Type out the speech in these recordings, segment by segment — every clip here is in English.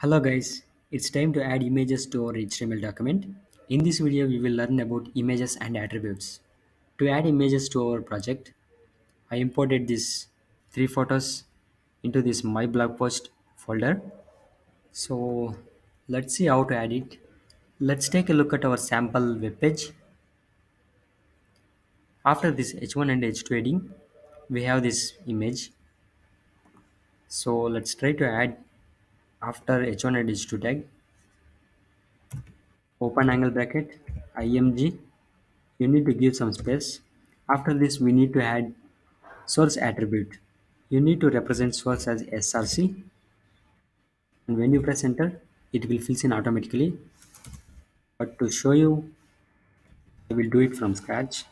Hello guys, it's time to add images to our HTML document. In this video, we will learn about images and attributes. To add images to our project, I imported these three photos into this my blog post folder. So let's see how to add it. Let's take a look at our sample web page. After this h1 and h2 heading, we have this image. So let's try to add after h1 and h2 tag, open angle bracket, img. You need to give some space. After this, we need to add source attribute. You need to represent source as src, and when you press enter, it will fill in automatically. But to show you, I will do it from scratch.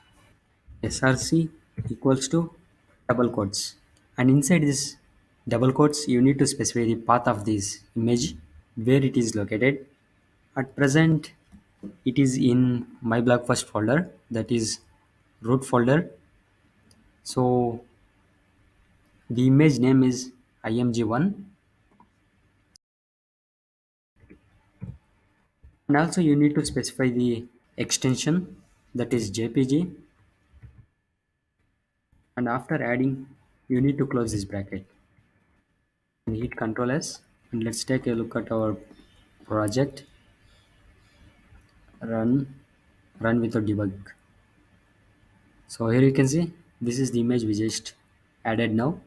Src equals to double quotes, and inside this double quotes, you need to specify the path of this image, where it is located. At present, it is in my blog first folder, that is root folder. So the image name is img1, and also you need to specify the extension, that is jpg, and after adding, you need to close this bracket and hit Ctrl S. And let's take a look at our project. Run without debug. So here you can see this is the image we just added now.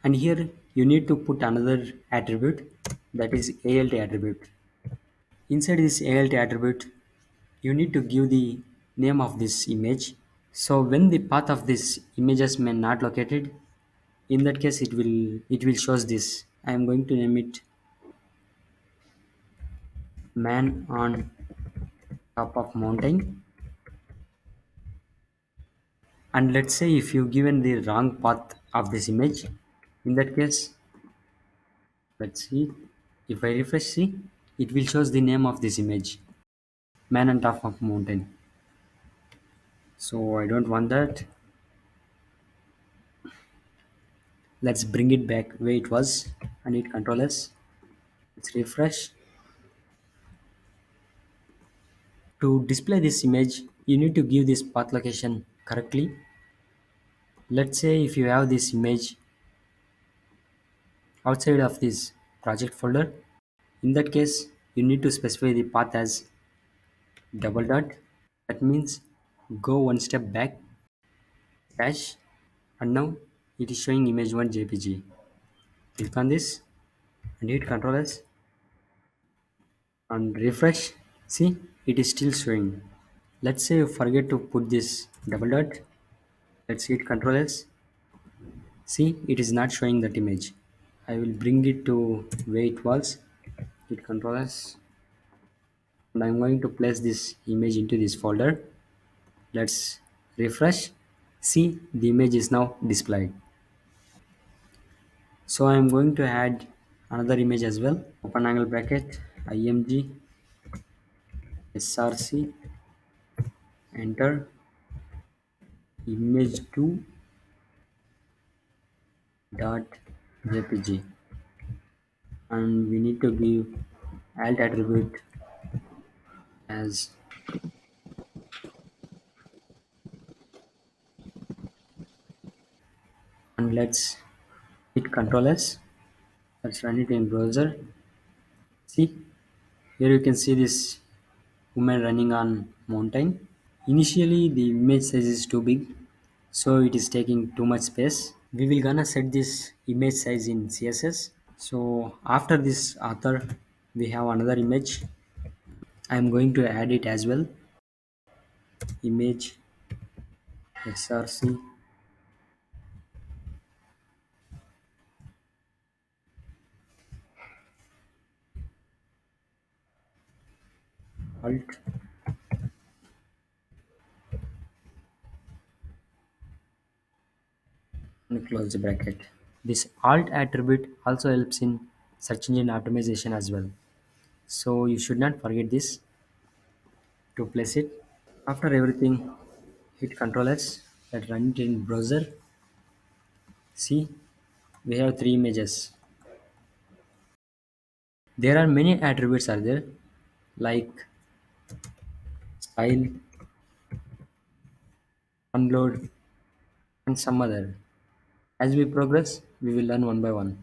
And here you need to put another attribute, that is alt attribute. Inside this alt attribute, you need to give the name of this image. So when the path of this images may not located, in that case it will shows this. I am going to name it man on top of mountain. And let's say if you given the wrong path of this image, in that case, let's see, if I refresh, see, it will shows the name of this image, man on top of mountain. So I don't want that. Let's bring it back where it was. I need Control S. Let's refresh. To display this image, you need to give this path location correctly. Let's say if you have this image outside of this project folder, in that case, you need to specify the path as double dot. That means go one step back, dash, and now it is showing image1 jpg. Click on this and hit Ctrl S and refresh. See, it is still showing. Let's say you forget to put this double dot. Let's hit Ctrl S. See, it is not showing that image. I will bring it to where it was. Hit Ctrl S, and I'm going to place this image into this folder. Let's refresh. See, the image is now displayed. So I'm going to add another image as well. Open angle bracket, img src, enter, image2 dot jpg, and we need to give alt attribute as, and let's hit Ctrl S. Let's run it in browser. See, here you can see this woman running on mountain. Initially the image size is too big, so it is taking too much space. We will gonna set this image size in css. So after this author, we have another image. I am going to add it as well. Image src alt, and close the bracket. This alt attribute also helps in search engine optimization as well, so you should not forget this. to place it. After everything, hit Ctrl S, let run it in browser. See, we have three images. There are many attributes are there, like style, download, and some other. As we progress, we will learn one by one.